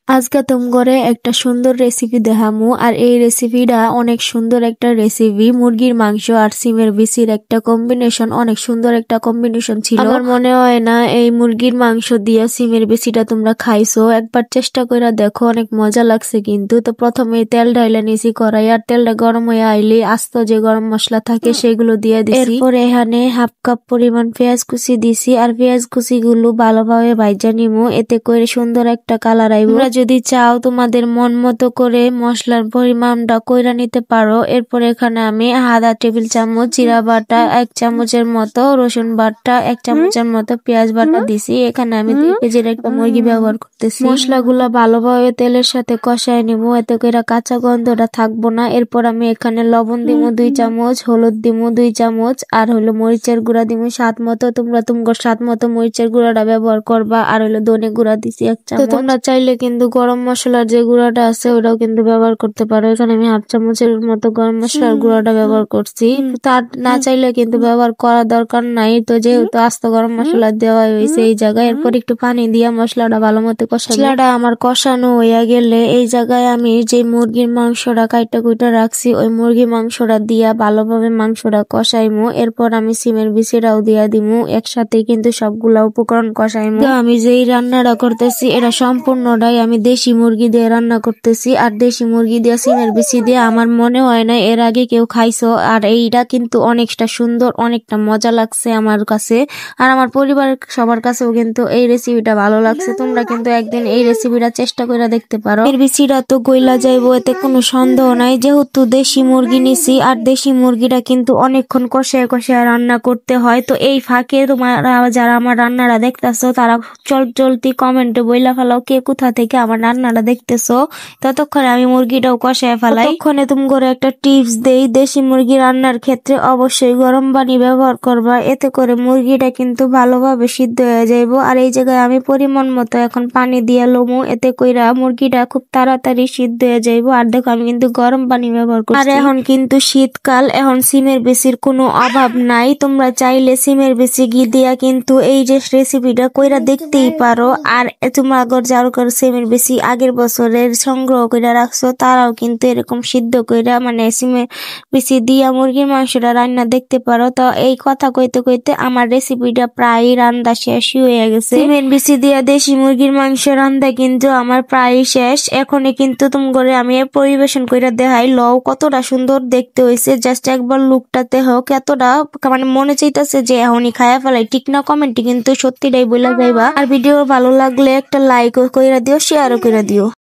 আজকে তোমগরে একটা সুন্দর রেসিপি দেখামু। আর এই রেসিপিটা অনেক সুন্দর একটা রেসিপি। মুরগির মাংস আর সিমের বিচির একটা কম্বিনেশন, অনেক সুন্দর একটা কম্বিনেশন ছিল। আমার মনে হয় না এই মুরগির মাংস দিয়া সিমের বিচিটা তোমরা খাইছো। একবার চেষ্টা করে দেখো, অনেক মজা লাগছে কিন্তু। তো প্রথমে তেল ঢাইলা নিয়েছি কড়াই, আর তেলটা গরম হয়ে আইলে আস্ত যে গরম মশলা থাকে সেগুলো দিয়ে দিছি। এরপরে এখানে হাফ কাপ পরিমাণ পেঁয়াজ কুচি দিছি, আর পেঁয়াজ কুচি গুলো ভালোভাবে ভাইজা নিমু, এতে করে সুন্দর একটা কালার আইব। যদি চাও তোমাদের মন মতো করে মশলার পরিমাণটা কইরা নিতে পারো। এরপর এখানে আমি আধা টেবিল চামচ জিরা বাটা, 1 চামচের মতো রসুন বাটা, 1 চামচের মতো পেঁয়াজ বাটা দিছি। এখানে আমি 2 কেজির একটা মুরগি ব্যবহার করতেছি। মশলাগুলা ভালোভাবে তেলের সাথে কষায় নিব, এতে করে কাঁচা গন্ধটা থাকবো না। এরপর আমি এখানে লবণ দিব 2 চামচ, হলুদ দিব 2 চামচ, আর হলো মরিচের গুঁড়া দিব স্বাদ মতো। তোমরা তোমার স্বাদ মতো মরিচের গুঁড়াটা ব্যবহার করবা। আর হলো ধনে গুঁড়া দিছি 1 চামচ। তোমরা চাইলে কিন্তু গরম মশলার যে গুঁড়াটা আছে ওটাও কিন্তু ব্যবহার করতে পারো। এখানে আমি হাফ চামচের মতো গরম মশলার গুঁড়াটা ব্যবহার করছি। তার না চাইলে কিন্তু ব্যবহার করার দরকার নাই। তো যেহেতু আস্ত গরম মশলা দেওয়া হয়েছে এই জায়গায়, এরপর একটু পানি দিয়ে মশলাটা ভালো মতো কষাবো। মশলাটা আমার কষানো হইয়া গেলে এই জায়গায় আমি যে মুরগির মাংসটা কাইটা কুইটা রাখছি ওই মুরগির মাংসটা দিয়া ভালোভাবে মাংসটা কষাইমু। এরপর আমি সিমের বিচিটাও দিয়া দিমু, একসাথে কিন্তু সবগুলা উপকরণ কষাইমু। আমি যেই রান্নাটা করতেছি এটা সম্পূর্ণটাই আমি দেশি মুরগি দিয়ে রান্না করতেছি। আর দেশি মুরগি দিয়ে সিমের বিচি দিয়ে আমার মনে হয় না এর আগে কেউ খাইছো। আর এইটা কিন্তু অনেকটা সুন্দর, অনেকটা মজা লাগছে আমার কাছে, আর আমার পরিবারের সবার কাছেও কিন্তু এই রেসিপিটা ভালো লাগছে। তোমরা কিন্তু একদিন এই রেসিপিটা চেষ্টা করে দেখতে পারো। এর বিচিটা তো গইলা যাইবো, এতে কোনো সন্দেহ নাই। যেহেতু দেশি মুরগি নিছি, আর দেশি মুরগিটা কিন্তু অনেকক্ষণ কষায় কষায় রান্না করতে হয়। তো এই ফাঁকে তোমরা যারা আমার রান্নাটা দেখতেছো তারা চলতি কমেন্টে বইলা ফেলাও কে কোথা থেকে আমার রান্নাটা দেখতেছো। ততক্ষণে আমি মুরগিটাও কষায় ফেলাই। ততক্ষণে তুমি করে একটা টিপস দেই, দেশি মুরগি রান্নার ক্ষেত্রে অবশ্যই গরম পানি ব্যবহার করবা, এতে করে মুরগিটা কিন্তু ভালোভাবে সিদ্ধ হয়ে যাইব। আর এই জায়গায় আমি পরিমাণ মতো এখন পানি দিয়ে লমু, এতে কইরা মুরগিটা খুব তাড়াতাড়ি সিদ্ধ হয়ে যাইব। আর দেখো আমি কিন্তু গরম পানি ব্যবহার করছি। আর এখন কিন্তু শীতকাল, এখন সিমের বিচির কোনো অভাব নাই। তোমরা চাইলে সিমের বিচি দিয়া কিন্তু এই যে রেসিপিটা কইরা দেখতেই পারো। আর তোমরা যার সিমের বিচি আগের বছরের সংগ্রহ করে রাখছো তারাও কিন্তু এরকম সিদ্ধ কইরা মানে সিমের বিচি দিয়া মুরগির মাংসটা রান্না দেখতে পারো। তো এই কথা কইতে কইতে আমার রেসিপিটা প্রায় রান্না শেষই হয়ে গেছে। সিমের বিচি দিয়া দেশি মুরগির মাংস রান্না কিন্তু আমার প্রায় শেষ। এখনই কিন্তু তোমাকে আমি পরিবেশন কইরা দেখাই লও কতটা সুন্দর দেখতে হয়েছে। জাস্ট একবার লুকটাতে হোক এতটা মানে মনে চাইতেছে যে এখনই খায়া ফেলাই। ঠিক না? কমেন্টে কিন্তু সত্যিটাই বলে যাইবা। আর ভিডিও ভালো লাগলে একটা লাইক কইরা দিও, শেয়ারও কইরা দিও।